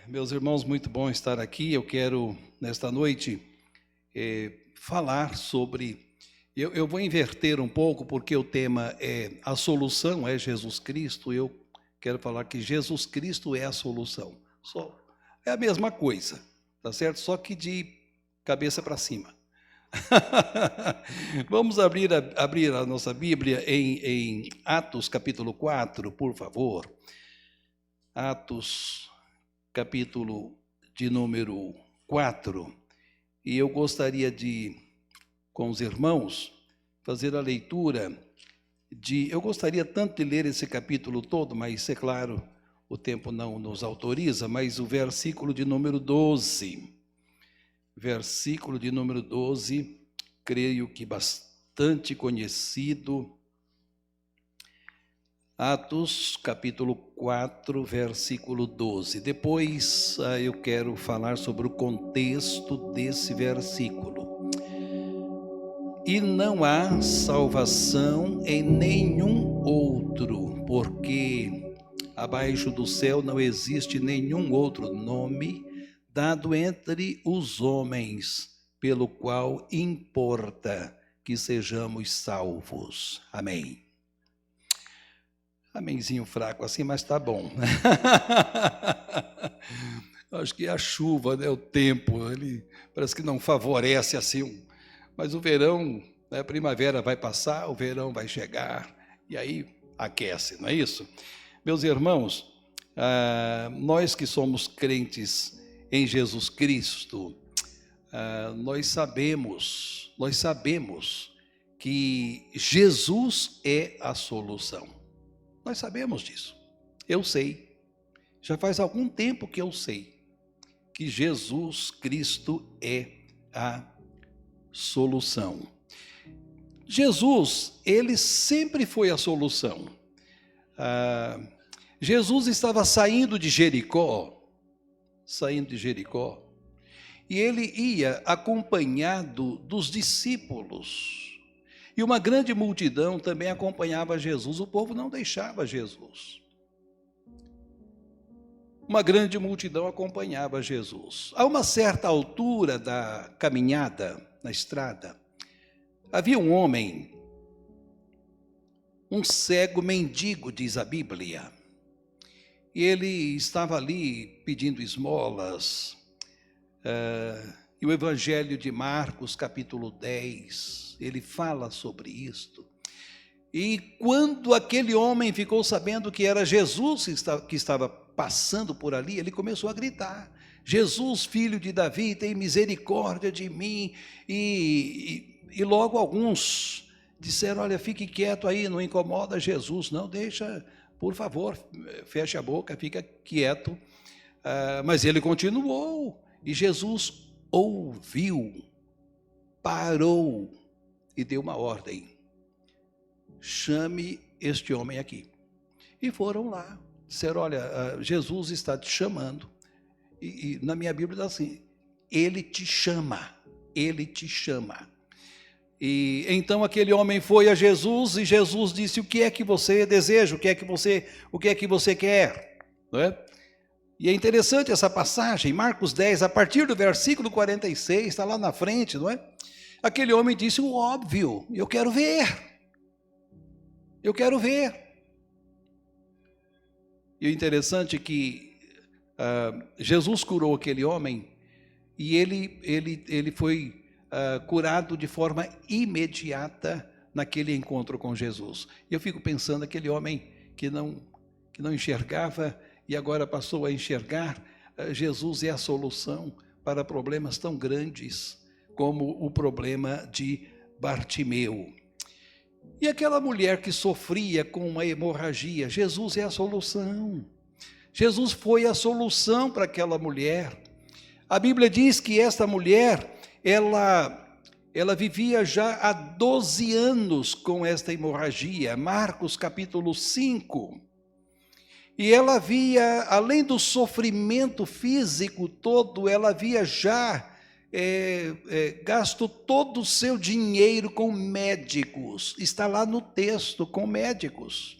Meus irmãos, muito bom estar aqui. Eu quero, nesta noite, falar sobre... Eu vou inverter um pouco, porque o tema é a solução é Jesus Cristo. Eu quero falar que Jesus Cristo é a solução. Só é a mesma coisa, tá certo? Só que de cabeça para cima. Vamos abrir a nossa Bíblia em Atos capítulo 4, por favor. Atos capítulo de número 4, e eu gostaria de, com os irmãos, fazer a leitura eu gostaria tanto de ler esse capítulo todo, mas, é claro, o tempo não nos autoriza, mas o versículo de número 12, creio que bastante conhecido, Atos, capítulo 4, versículo 12. Depois eu quero falar sobre o contexto desse versículo. E não há salvação em nenhum outro, porque abaixo do céu não existe nenhum outro nome dado entre os homens, pelo qual importa que sejamos salvos. Amém. Amenzinho fraco assim, mas tá bom. Acho que é a chuva, né, o tempo, ele parece que não favorece assim. Mas o verão, a primavera vai passar, o verão vai chegar, e aí aquece, não é isso? Meus irmãos, nós que somos crentes em Jesus Cristo, nós sabemos que Jesus é a solução. Nós sabemos disso. Eu sei. Já faz algum tempo que eu sei que Jesus Cristo é a solução. Jesus, ele sempre foi a solução. Jesus estava saindo de Jericó, e ele ia acompanhado dos discípulos. E uma grande multidão também acompanhava Jesus. O povo não deixava Jesus. Uma grande multidão acompanhava Jesus. A uma certa altura da caminhada na estrada, havia um homem, um cego mendigo, diz a Bíblia. E ele estava ali pedindo esmolas. E o Evangelho de Marcos, capítulo 10, ele fala sobre isto. E quando aquele homem ficou sabendo que era Jesus que estava passando por ali, ele começou a gritar: Jesus, filho de Davi, tem misericórdia de mim. E logo alguns disseram: olha, fique quieto aí, não incomoda Jesus, não, deixa, por favor, feche a boca, fica quieto. Mas ele continuou, e Jesus ouviu, parou e deu uma ordem: chame este homem aqui. E foram lá, disseram: olha, Jesus está te chamando. E na minha Bíblia diz assim: ele te chama, ele te chama. E então aquele homem foi a Jesus, e Jesus disse: o que é que você deseja, o que é que você quer? Não é? E é interessante essa passagem, Marcos 10, a partir do versículo 46, está lá na frente, não é? Aquele homem disse o óbvio: eu quero ver. Eu quero ver. E o interessante é que Jesus curou aquele homem, e ele foi curado de forma imediata naquele encontro com Jesus. E eu fico pensando, aquele homem que não enxergava e agora passou a enxergar. Jesus é a solução para problemas tão grandes como o problema de Bartimeu. E aquela mulher que sofria com uma hemorragia, Jesus é a solução. Jesus foi a solução para aquela mulher. A Bíblia diz que esta mulher, ela vivia já há 12 anos com esta hemorragia, Marcos capítulo 5. E ela havia, além do sofrimento físico todo, ela havia já gasto todo o seu dinheiro com médicos. Está lá no texto, com médicos.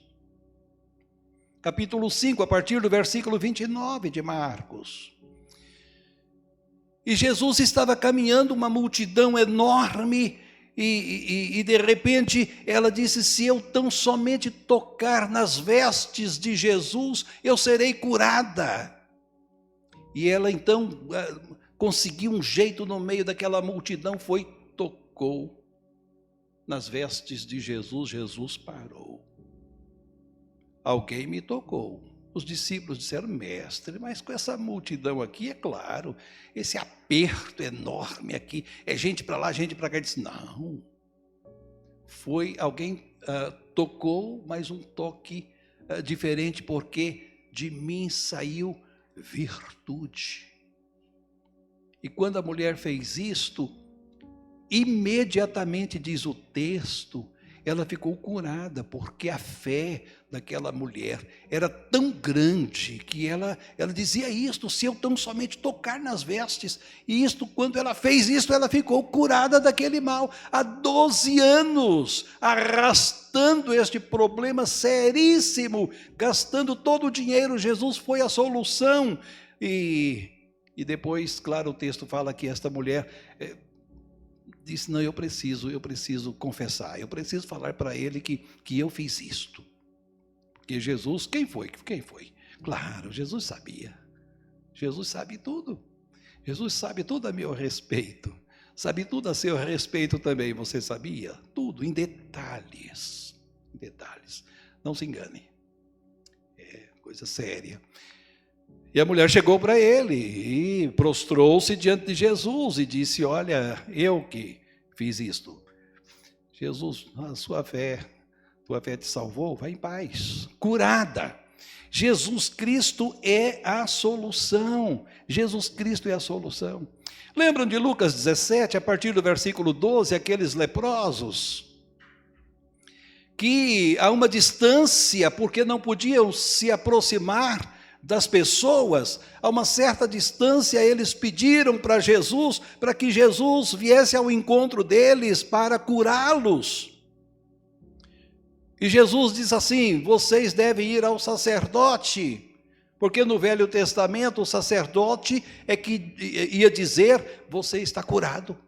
capítulo 5, a partir do versículo 29 de Marcos. E Jesus estava caminhando, uma multidão enorme, e de repente ela disse: se eu tão somente tocar nas vestes de Jesus, eu serei curada. E ela então conseguiu um jeito no meio daquela multidão, tocou nas vestes de Jesus, Jesus parou. Alguém me tocou. Os discípulos disseram: mestre, mas com essa multidão aqui, é claro, esse aperto enorme aqui, é gente para lá, gente para cá. Ele disse: não, foi alguém tocou, mas um toque diferente, porque de mim saiu virtude. E quando a mulher fez isto, imediatamente, diz o texto, ela ficou curada, porque a fé daquela mulher era tão grande que ela dizia isto: se eu tão somente tocar nas vestes, e isto, quando ela fez isto, ela ficou curada daquele mal. Há 12 anos, arrastando este problema seríssimo, gastando todo o dinheiro, Jesus foi a solução. E depois, claro, o texto fala que esta mulher disse: não, eu preciso confessar, eu preciso falar para ele que eu fiz isto. Porque Jesus, quem foi? Claro, Jesus sabia. Jesus sabe tudo. Jesus sabe tudo a meu respeito. Sabe tudo a seu respeito também, você sabia? Tudo, em detalhes. Em detalhes. Não se engane. É coisa séria. E a mulher chegou para ele e prostrou-se diante de Jesus e disse: olha, eu que fiz isto. Jesus, a tua fé te salvou, vai em paz, curada. Jesus Cristo é a solução. Jesus Cristo é a solução. Lembram de Lucas 17, a partir do versículo 12, aqueles leprosos que a uma distância, porque não podiam se aproximar das pessoas, a uma certa distância eles pediram para Jesus, para que Jesus viesse ao encontro deles para curá-los. E Jesus diz assim: vocês devem ir ao sacerdote, porque no Velho Testamento o sacerdote é que ia dizer: você está curado,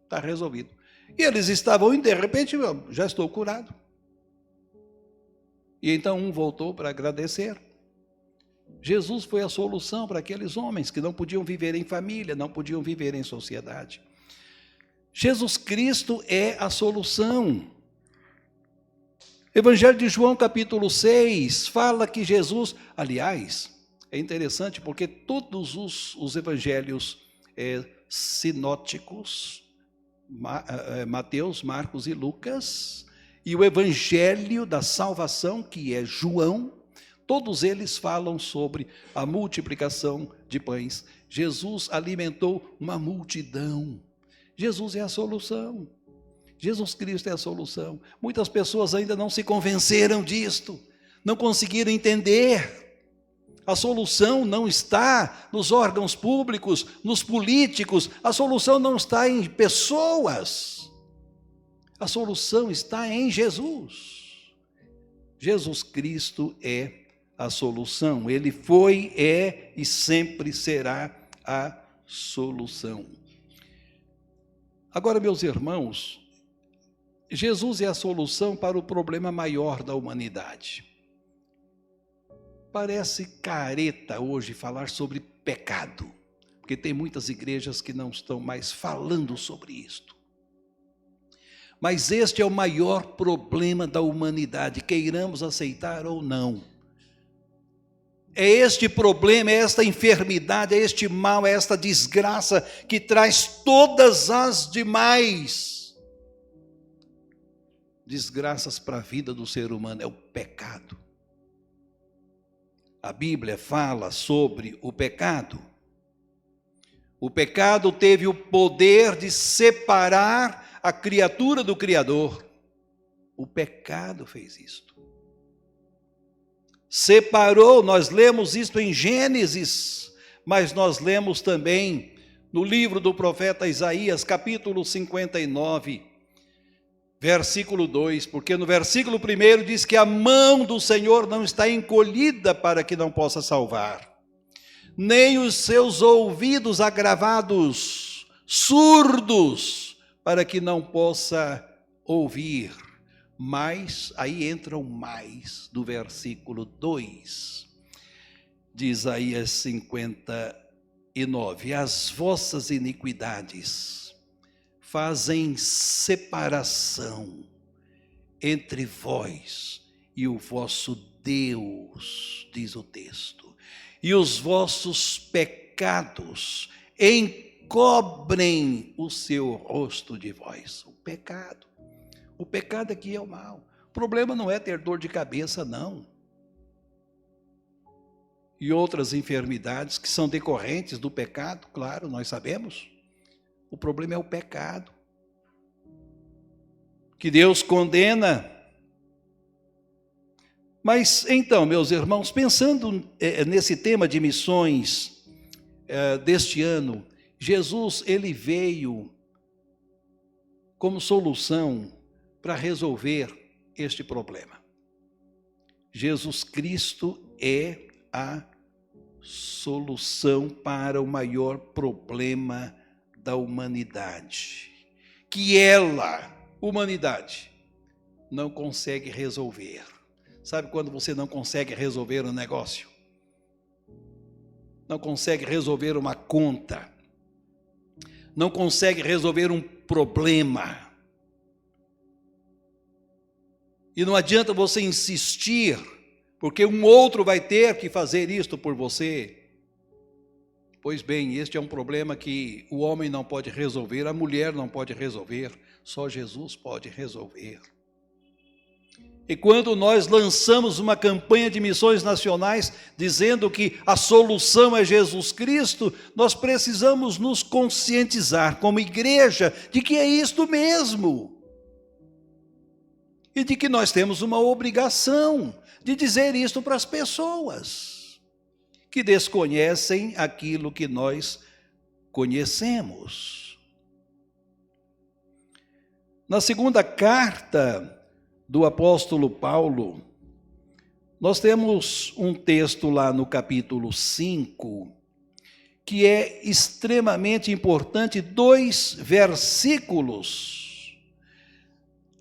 está resolvido. E eles estavam indo, de repente: já estou curado. E então um voltou para agradecer. Jesus foi a solução para aqueles homens que não podiam viver em família, não podiam viver em sociedade. Jesus Cristo é a solução. Evangelho de João, capítulo 6, fala que Jesus, aliás, é interessante porque todos os evangelhos sinóticos, Mateus, Marcos e Lucas, e o evangelho da salvação, que é João, todos eles falam sobre a multiplicação de pães. Jesus alimentou uma multidão. Jesus é a solução. Jesus Cristo é a solução. Muitas pessoas ainda não se convenceram disto, não conseguiram entender. A solução não está nos órgãos públicos, nos políticos, a solução não está em pessoas. A solução está em Jesus. Jesus Cristo é a solução. Ele foi, é e sempre será a solução. Agora, meus irmãos, Jesus é a solução para o problema maior da humanidade. Parece careta hoje falar sobre pecado, porque tem muitas igrejas que não estão mais falando sobre isto. Mas este é o maior problema da humanidade, queiramos aceitar ou não. É este problema, é esta enfermidade, é este mal, é esta desgraça que traz todas as demais desgraças para a vida do ser humano, é o pecado. A Bíblia fala sobre o pecado. O pecado teve o poder de separar a criatura do Criador. O pecado fez isto. Separou, nós lemos isto em Gênesis, mas nós lemos também no livro do profeta Isaías, capítulo 59, Versículo 2, porque no versículo 1 diz que a mão do Senhor não está encolhida para que não possa salvar, nem os seus ouvidos agravados, surdos, para que não possa ouvir. Mas, aí entra o mais do versículo 2, de Isaías 59, as vossas iniquidades fazem separação entre vós e o vosso Deus, diz o texto, e os vossos pecados encobrem o seu rosto de vós. O pecado aqui é o mal. O problema não é ter dor de cabeça, não. E outras enfermidades que são decorrentes do pecado, claro, nós sabemos. O problema é o pecado, que Deus condena. Mas então, meus irmãos, pensando nesse tema de missões deste ano, Jesus, ele veio como solução para resolver este problema. Jesus Cristo é a solução para o maior problema da humanidade, que ela, humanidade, não consegue resolver. Sabe quando você não consegue resolver um negócio? Não consegue resolver uma conta? Não consegue resolver um problema? E não adianta você insistir, porque um outro vai ter que fazer isto por você. Pois bem, este é um problema que o homem não pode resolver, a mulher não pode resolver, só Jesus pode resolver. E quando nós lançamos uma campanha de missões nacionais, dizendo que a solução é Jesus Cristo, nós precisamos nos conscientizar como igreja de que é isto mesmo. E de que nós temos uma obrigação de dizer isto para as pessoas que desconhecem aquilo que nós conhecemos. Na segunda carta do apóstolo Paulo, nós temos um texto lá no capítulo 5, que é extremamente importante, 2 versículos,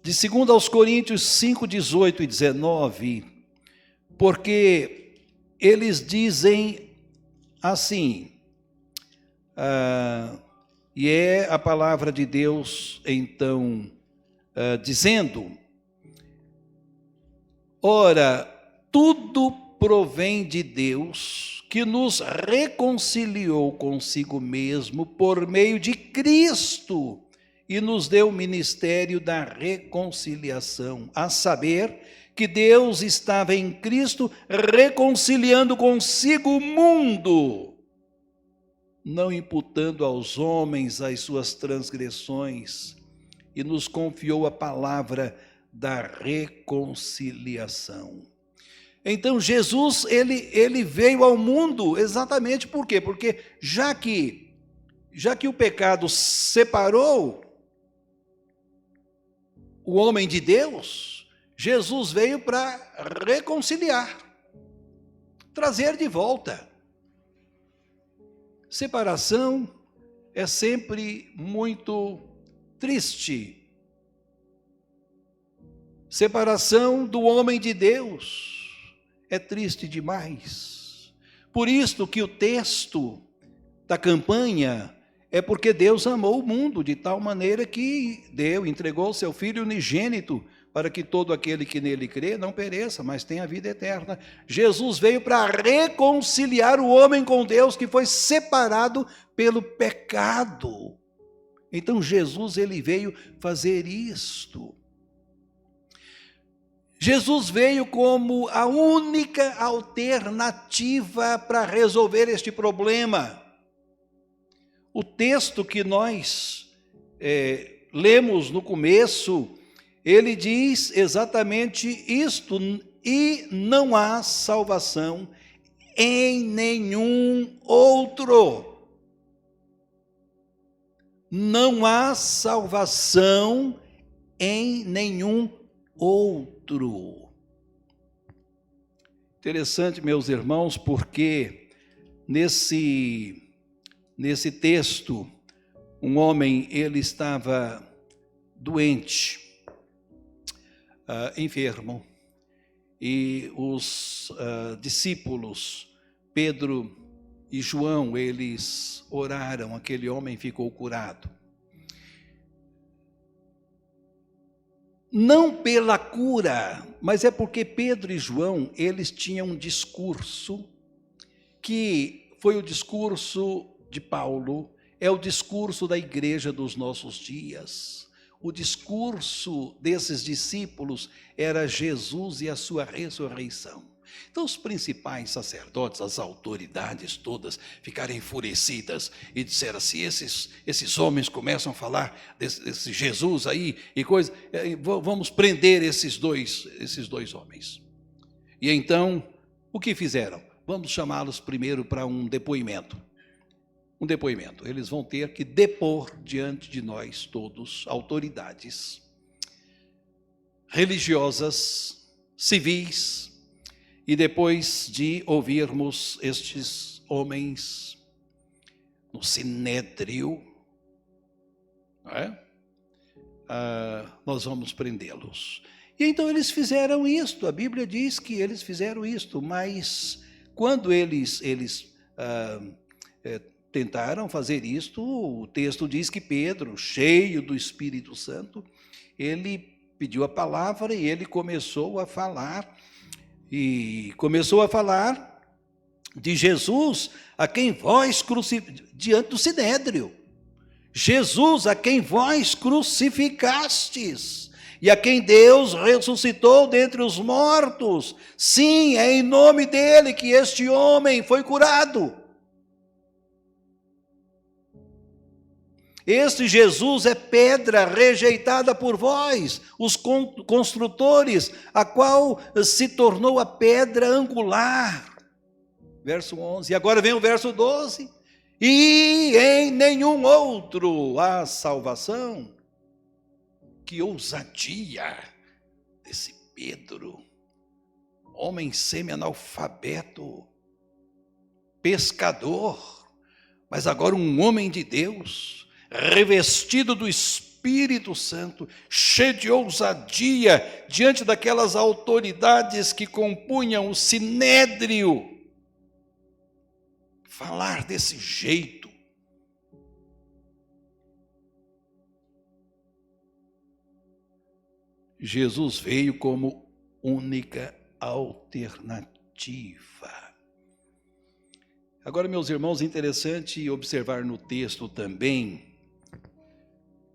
de 2 aos Coríntios 5, 18 e 19, porque eles dizem assim, e é a palavra de Deus, então, dizendo: ora, tudo provém de Deus, que nos reconciliou consigo mesmo por meio de Cristo e nos deu o ministério da reconciliação, a saber, que Deus estava em Cristo reconciliando consigo o mundo, não imputando aos homens as suas transgressões, e nos confiou a palavra da reconciliação. Então Jesus, ele veio ao mundo exatamente por quê? Porque já que o pecado separou o homem de Deus, Jesus veio para reconciliar, trazer de volta. Separação é sempre muito triste. Separação do homem de Deus é triste demais. Por isso que o texto da campanha é porque Deus amou o mundo de tal maneira que entregou o seu Filho unigênito, para que todo aquele que nele crê não pereça, mas tenha a vida eterna. Jesus veio para reconciliar o homem com Deus, que foi separado pelo pecado. Então Jesus, ele veio fazer isto. Jesus veio como a única alternativa para resolver este problema. O texto que nós lemos no começo, ele diz exatamente isto: e não há salvação em nenhum outro. Não há salvação em nenhum outro. Interessante, meus irmãos, porque nesse texto, um homem, ele estava doente, enfermo, e os discípulos, Pedro e João, eles oraram, aquele homem ficou curado. Não pela cura, mas é porque Pedro e João, eles tinham um discurso, que foi o discurso de Paulo, é o discurso da igreja dos nossos dias. O discurso desses discípulos era Jesus e a sua ressurreição. Então os principais sacerdotes, as autoridades todas, ficaram enfurecidas e disseram assim, esses homens começam a falar desse Jesus aí e coisa, vamos prender esses dois homens. E então, o que fizeram? Vamos chamá-los primeiro para um depoimento. Eles vão ter que depor diante de nós todos, autoridades religiosas, civis, e depois de ouvirmos estes homens no sinédrio, nós vamos prendê-los. E então eles fizeram isto, a Bíblia diz que eles fizeram isto, mas quando eles tentaram fazer isto, o texto diz que Pedro, cheio do Espírito Santo, ele pediu a palavra e ele começou a falar, de Jesus, a quem vós diante do sinédrio, Jesus a quem vós crucificastes, e a quem Deus ressuscitou dentre os mortos. Sim, é em nome dele que este homem foi curado. Este Jesus é pedra rejeitada por vós, os construtores, a qual se tornou a pedra angular. Verso 11. E agora vem o verso 12. E em nenhum outro há salvação. Que ousadia desse Pedro, homem semi-analfabeto, pescador, mas agora um homem de Deus, revestido do Espírito Santo, cheio de ousadia, diante daquelas autoridades que compunham o sinédrio, falar desse jeito. Jesus veio como única alternativa. Agora, meus irmãos, interessante observar no texto também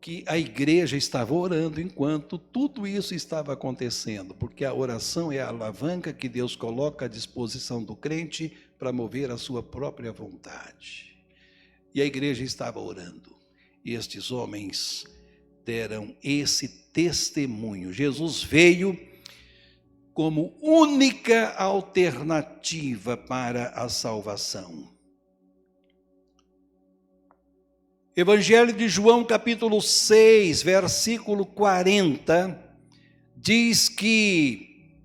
que a igreja estava orando enquanto tudo isso estava acontecendo, porque a oração é a alavanca que Deus coloca à disposição do crente para mover a sua própria vontade. E a igreja estava orando, e estes homens deram esse testemunho. Jesus veio como única alternativa para a salvação. Evangelho de João, capítulo 6, versículo 40, diz que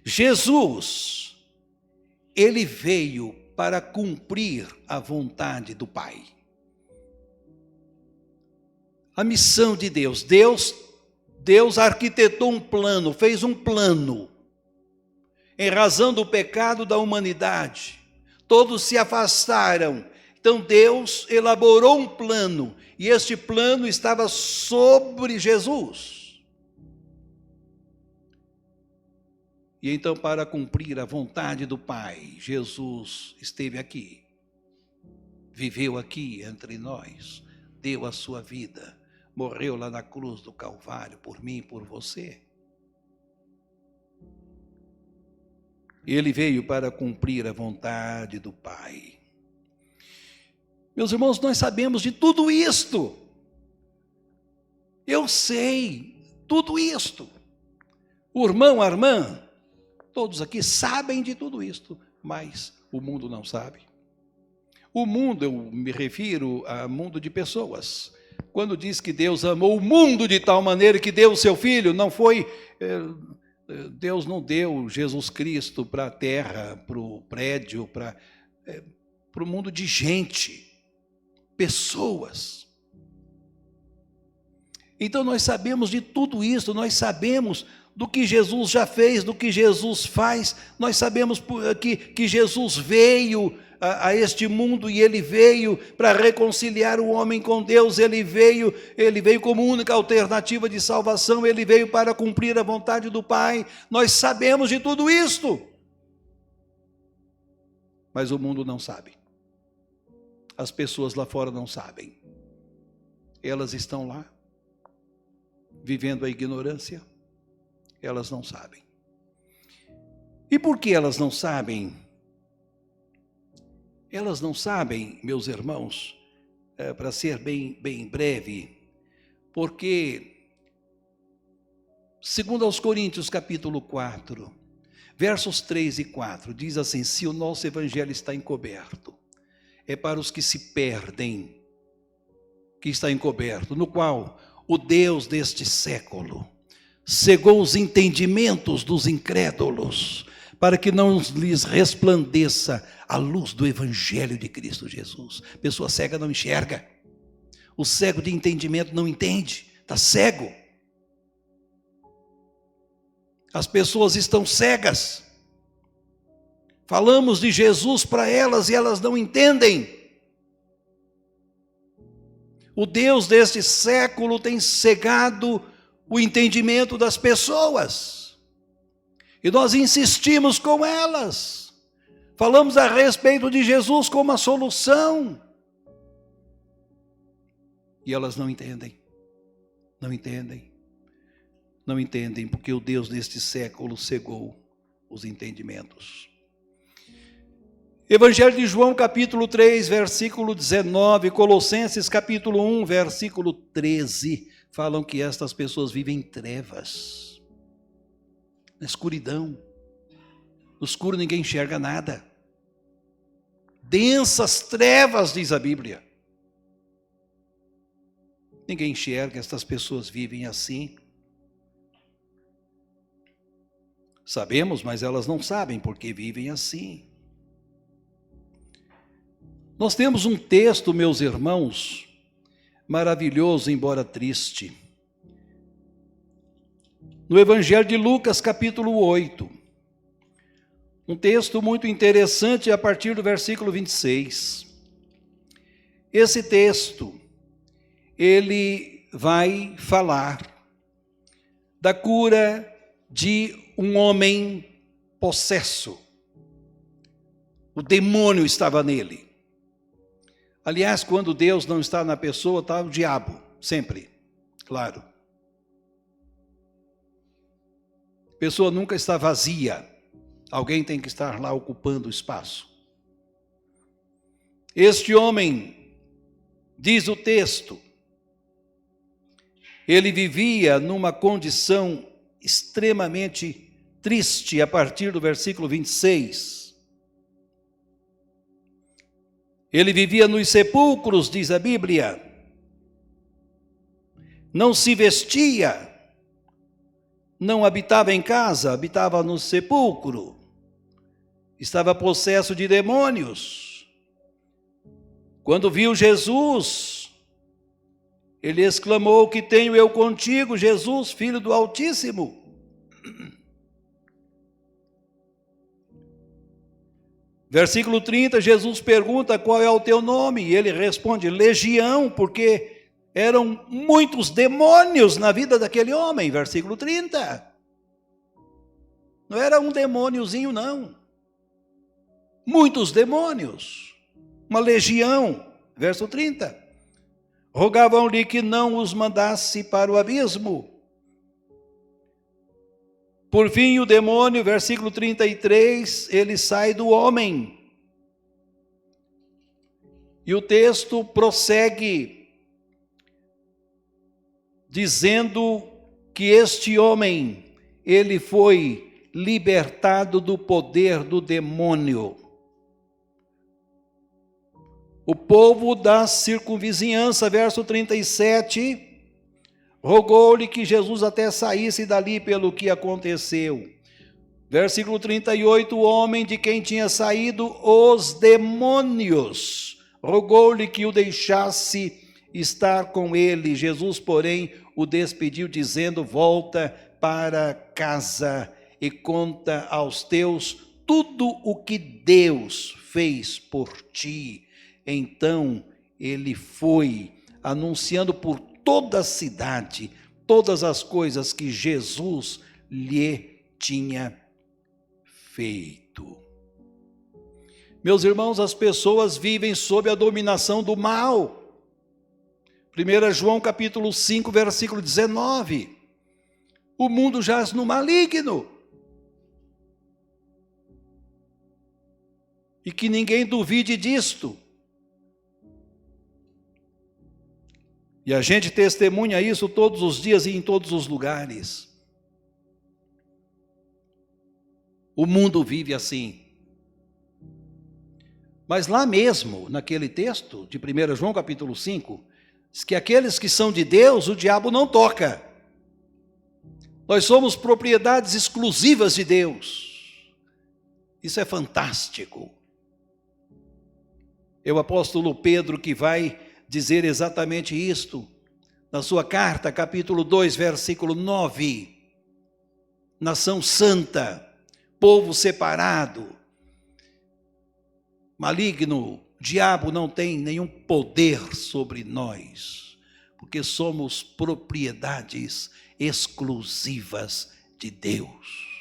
Jesus, ele veio para cumprir a vontade do Pai. A missão de Deus. Deus arquitetou um plano, fez um plano, em razão do pecado da humanidade. Todos se afastaram. Então Deus elaborou um plano, e este plano estava sobre Jesus. E então, para cumprir a vontade do Pai, Jesus esteve aqui, viveu aqui entre nós, deu a sua vida, morreu lá na cruz do Calvário por mim e por você. Ele veio para cumprir a vontade do Pai. Meus irmãos, nós sabemos de tudo isto. Eu sei tudo isto. O irmão, a irmã, todos aqui sabem de tudo isto, mas o mundo não sabe. O mundo, eu me refiro ao mundo de pessoas, quando diz que Deus amou o mundo de tal maneira que deu o seu Filho, não foi... Deus não deu Jesus Cristo para a terra, para o prédio, para o mundo de gente, pessoas. Então nós sabemos de tudo isso, nós sabemos do que Jesus já fez, do que Jesus faz, nós sabemos que Jesus veio a este mundo e ele veio para reconciliar o homem com Deus, ele veio como única alternativa de salvação, ele veio para cumprir a vontade do Pai. Nós sabemos de tudo isto, mas o mundo não sabe, as pessoas lá fora não sabem, elas estão lá, vivendo a ignorância, elas não sabem. E por que elas não sabem? Elas não sabem, meus irmãos, para ser bem breve, porque, segundo aos Coríntios, capítulo 4, versos 3 e 4, diz assim: se o nosso evangelho está encoberto, é para os que se perdem, que está encoberto, no qual o Deus deste século cegou os entendimentos dos incrédulos, para que não lhes resplandeça a luz do Evangelho de Cristo Jesus. Pessoa cega não enxerga. O cego de entendimento não entende, está cego. As pessoas estão cegas. Falamos de Jesus para elas e elas não entendem. O Deus deste século tem cegado o entendimento das pessoas. E nós insistimos com elas. Falamos a respeito de Jesus como a solução. E elas não entendem. Não entendem. Não entendem, porque o Deus deste século cegou os entendimentos. Evangelho de João, capítulo 3, versículo 19, Colossenses, capítulo 1, versículo 13, falam que estas pessoas vivem em trevas, na escuridão. No escuro ninguém enxerga nada. Densas trevas, diz a Bíblia. Ninguém enxerga, estas pessoas vivem assim. Sabemos, mas elas não sabem porque vivem assim. Nós temos um texto, meus irmãos, maravilhoso, embora triste. No Evangelho de Lucas, capítulo 8. Um texto muito interessante a partir do versículo 26. Esse texto, ele vai falar da cura de um homem possesso. O demônio estava nele. Aliás, quando Deus não está na pessoa, está o diabo, sempre, claro. A pessoa nunca está vazia. Alguém tem que estar lá ocupando o espaço. Este homem, diz o texto, ele vivia numa condição extremamente triste, a partir do versículo 26. Ele vivia nos sepulcros, diz a Bíblia. Não se vestia, não habitava em casa, habitava no sepulcro. Estava possesso de demônios. Quando viu Jesus, ele exclamou: que tenho eu contigo, Jesus, Filho do Altíssimo? Versículo 30, Jesus pergunta: qual é o teu nome? E ele responde: Legião, porque eram muitos demônios na vida daquele homem. Versículo 30. Não era um demôniozinho, não. Muitos demônios. Uma legião. Verso 30. Rogavam-lhe que não os mandasse para o abismo. Por fim, o demônio, versículo 33, ele sai do homem. E o texto prossegue, dizendo que este homem, ele foi libertado do poder do demônio. O povo da circunvizinhança, verso 37, rogou-lhe que Jesus até saísse dali pelo que aconteceu. Versículo 38, o homem de quem tinha saído os demônios, rogou-lhe que o deixasse estar com ele. Jesus, porém, o despediu, dizendo: volta para casa e conta aos teus tudo o que Deus fez por ti. Então ele foi, anunciando por toda a cidade todas as coisas que Jesus lhe tinha feito. Meus irmãos, as pessoas vivem sob a dominação do mal. 1 João capítulo 5, versículo 19. O mundo jaz no maligno. E que ninguém duvide disto. E a gente testemunha isso todos os dias e em todos os lugares. O mundo vive assim. Mas lá mesmo, naquele texto de 1 João capítulo 5, diz que aqueles que são de Deus, o diabo não toca. Nós somos propriedades exclusivas de Deus. Isso é fantástico. É o apóstolo Pedro que vai dizer exatamente isto, na sua carta, capítulo 2, versículo 9. Nação santa, povo separado, maligno, diabo não tem nenhum poder sobre nós, porque somos propriedades exclusivas de Deus.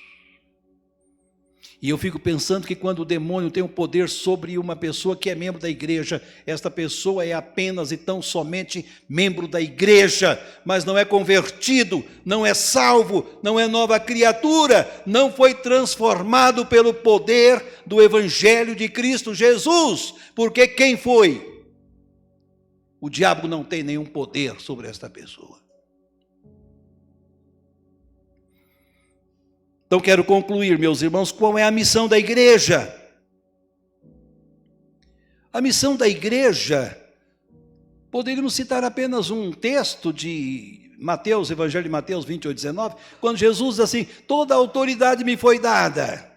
E eu fico pensando que quando o demônio tem um poder sobre uma pessoa que é membro da igreja, esta pessoa é apenas e tão somente membro da igreja, mas não é convertido, não é salvo, não é nova criatura, não foi transformado pelo poder do evangelho de Cristo Jesus, porque quem foi? O diabo não tem nenhum poder sobre esta pessoa. Então quero concluir, meus irmãos, qual é a missão da igreja? A missão da igreja, poderíamos citar apenas um texto de Mateus, Evangelho de Mateus 28, 19, quando Jesus diz assim: toda a autoridade me foi dada.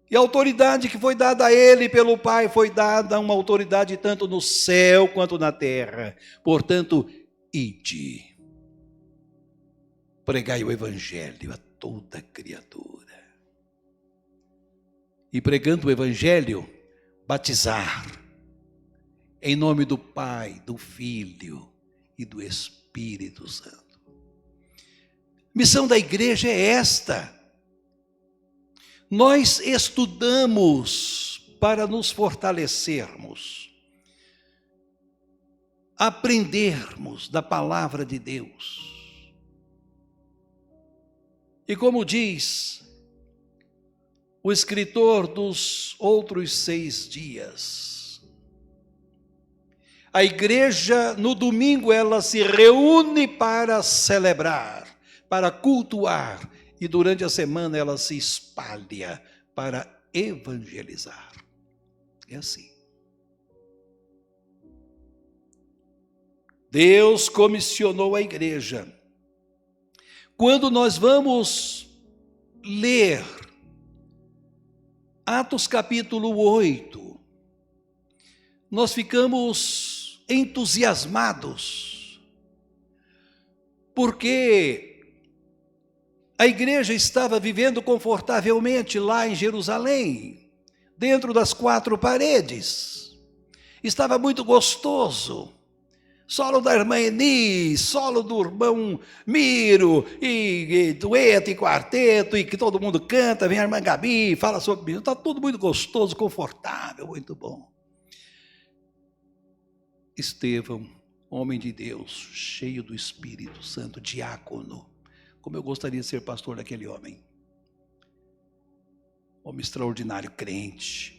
E a autoridade que foi dada a ele pelo Pai foi dada uma autoridade tanto no céu quanto na terra. Portanto, ide, pregai o Evangelho a toda criatura. E pregando o Evangelho, batizar em nome do Pai, do Filho e do Espírito Santo. Missão da igreja é esta. Nós estudamos para nos fortalecermos, aprendermos da palavra de Deus. E como diz o escritor dos outros 6 dias, a igreja no domingo ela se reúne para celebrar, para cultuar, e durante a semana ela se espalha para evangelizar. É assim. Deus comissionou a igreja. Quando nós vamos ler Atos capítulo 8, nós ficamos entusiasmados, porque a igreja estava vivendo confortavelmente lá em Jerusalém, dentro das 4 paredes, estava muito gostoso. Solo da irmã Eni, solo do irmão Miro, e dueto e quarteto, e que todo mundo canta, vem a irmã Gabi, fala sobre isso, está tudo muito gostoso, confortável, muito bom. Estevão, homem de Deus, cheio do Espírito Santo, diácono, como eu gostaria de ser pastor daquele homem. Homem extraordinário, crente.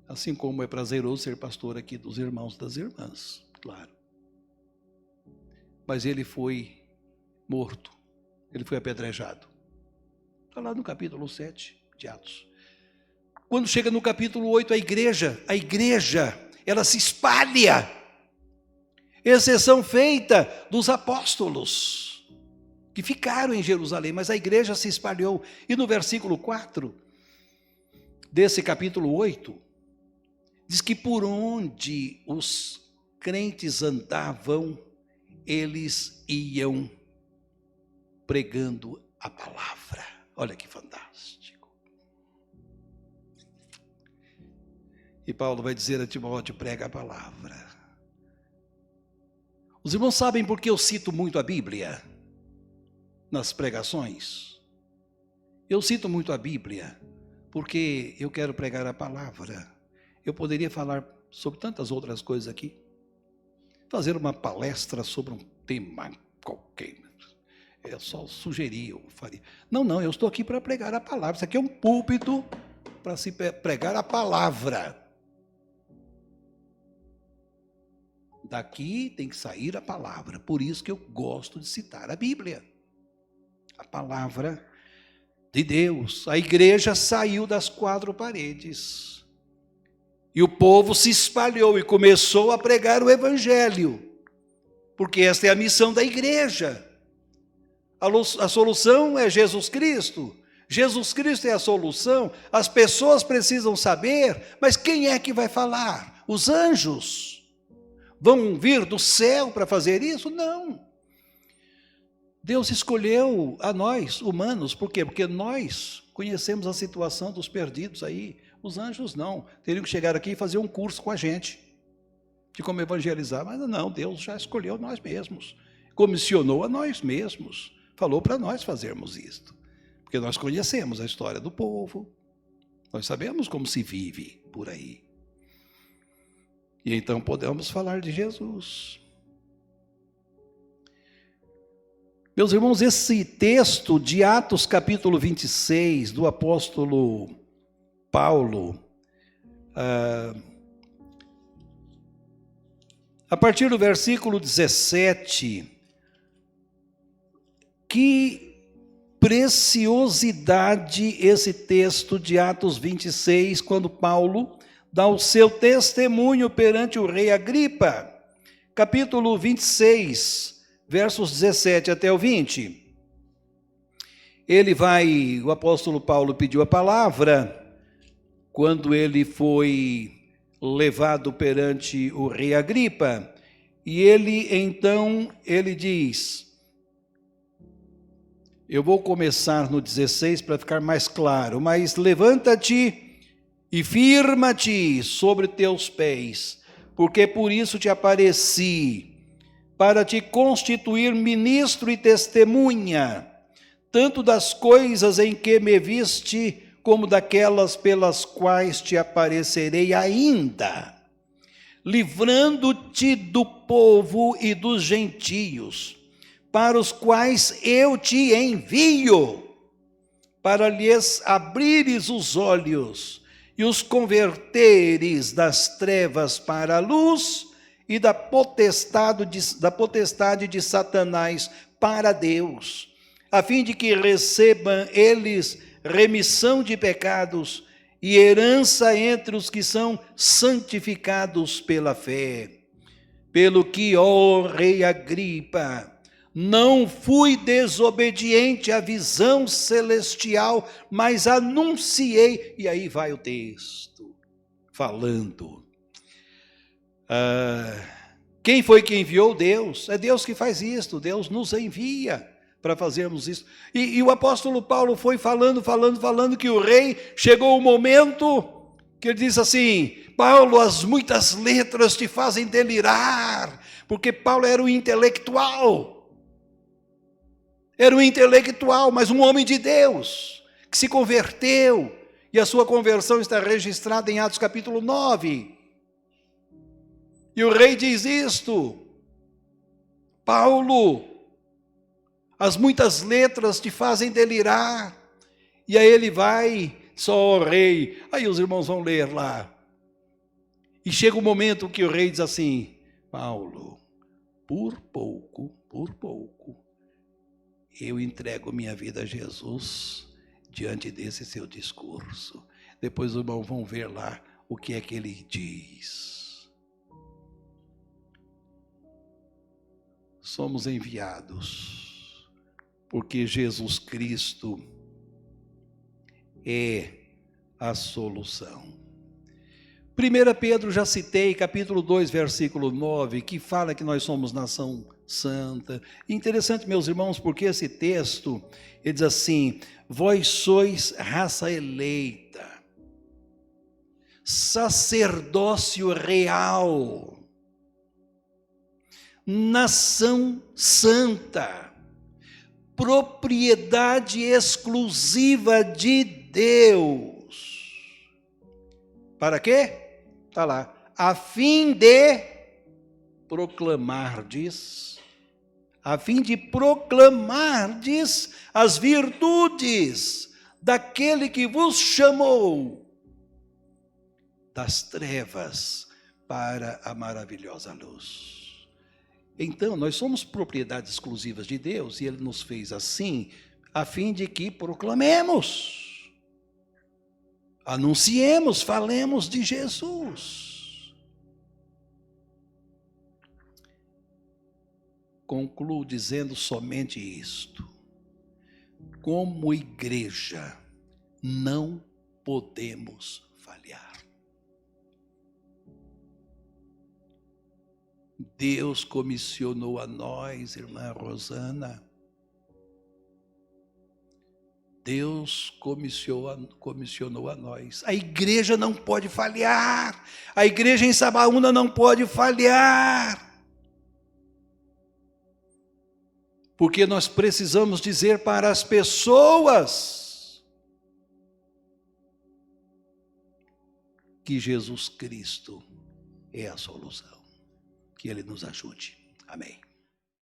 Assim como é prazeroso ser pastor aqui dos irmãos e das irmãs, claro. Mas ele foi morto, ele foi apedrejado. Está lá no capítulo 7 de Atos. Quando chega no capítulo 8, a igreja, ela se espalha. Exceção feita dos apóstolos, que ficaram em Jerusalém, mas a igreja se espalhou. E no versículo 4 desse capítulo 8, diz que por onde os crentes andavam, eles iam pregando a palavra. Olha que fantástico. E Paulo vai dizer a Timóteo: prega a palavra. Os irmãos sabem por que eu cito muito a Bíblia nas pregações? Eu cito muito a Bíblia porque eu quero pregar a palavra. Eu poderia falar sobre tantas outras coisas aqui, fazer uma palestra sobre um tema qualquer. Eu só sugeria, eu faria. Não, eu estou aqui para pregar a palavra. Isso aqui é um púlpito para se pregar a palavra. Daqui tem que sair a palavra. Por isso que eu gosto de citar a Bíblia. A palavra de Deus. A igreja saiu das quatro paredes. E o povo se espalhou e começou a pregar o evangelho. Porque esta é a missão da igreja. A solução é Jesus Cristo. Jesus Cristo é a solução. As pessoas precisam saber, mas quem é que vai falar? Os anjos vão vir do céu para fazer isso? Não. Deus escolheu a nós, humanos. Por quê? Porque nós conhecemos a situação dos perdidos aí. Os anjos não. Teriam que chegar aqui e fazer um curso com a gente de como evangelizar. Mas não, Deus já escolheu nós mesmos. Comissionou a nós mesmos. Falou para nós fazermos isto. Porque nós conhecemos a história do povo. Nós sabemos como se vive por aí. E então podemos falar de Jesus. Meus irmãos, esse texto de Atos capítulo 26, do apóstolo Paulo, a partir do versículo 17, que preciosidade esse texto de Atos 26, quando Paulo dá o seu testemunho perante o rei Agripa. Capítulo 26, versos 17 até o 20. O apóstolo Paulo pediu a palavra quando ele foi levado perante o rei Agripa. E ele diz, eu vou começar no 16 para ficar mais claro, mas levanta-te e firma-te sobre teus pés, porque por isso te apareci, para te constituir ministro e testemunha, tanto das coisas em que me viste, como daquelas pelas quais te aparecerei ainda, livrando-te do povo e dos gentios, para os quais eu te envio, para lhes abrires os olhos e os converteres das trevas para a luz e da potestade de Satanás para Deus, a fim de que recebam eles remissão de pecados e herança entre os que são santificados pela fé. Pelo que, ó rei Agripa, não fui desobediente à visão celestial, mas anunciei. E aí vai o texto, falando. Quem foi que enviou? Deus. É Deus que faz isto, Deus nos envia para fazermos isso. E o apóstolo Paulo foi falando, que o rei chegou o momento que ele diz assim, Paulo, as muitas letras te fazem delirar, porque Paulo era um intelectual, mas um homem de Deus, que se converteu, e a sua conversão está registrada em Atos capítulo 9. E o rei diz isto, Paulo, as muitas letras te fazem delirar. E aí ele vai, só o rei, aí os irmãos vão ler lá. E chega o momento que o rei diz assim, Paulo, por pouco, eu entrego minha vida a Jesus diante desse seu discurso. Depois os irmãos vão ver lá o que é que ele diz. Somos enviados, porque Jesus Cristo é a solução. 1 Pedro, já citei, capítulo 2, versículo 9, que fala que nós somos nação santa. Interessante, meus irmãos, porque esse texto, ele diz assim: vós sois raça eleita, sacerdócio real, nação santa, propriedade exclusiva de Deus. Para quê? Está lá. A fim de proclamardes as virtudes daquele que vos chamou das trevas para a maravilhosa luz. Então, nós somos propriedades exclusivas de Deus, e Ele nos fez assim, a fim de que proclamemos, anunciemos, falemos de Jesus. Concluo dizendo somente isto: como igreja, não podemos falhar. Deus comissionou a nós, irmã Rosana. Deus comissionou a nós. A igreja não pode falhar. A igreja em Sabaúna não pode falhar. Porque nós precisamos dizer para as pessoas que Jesus Cristo é a solução. Que Ele nos ajude. Amém.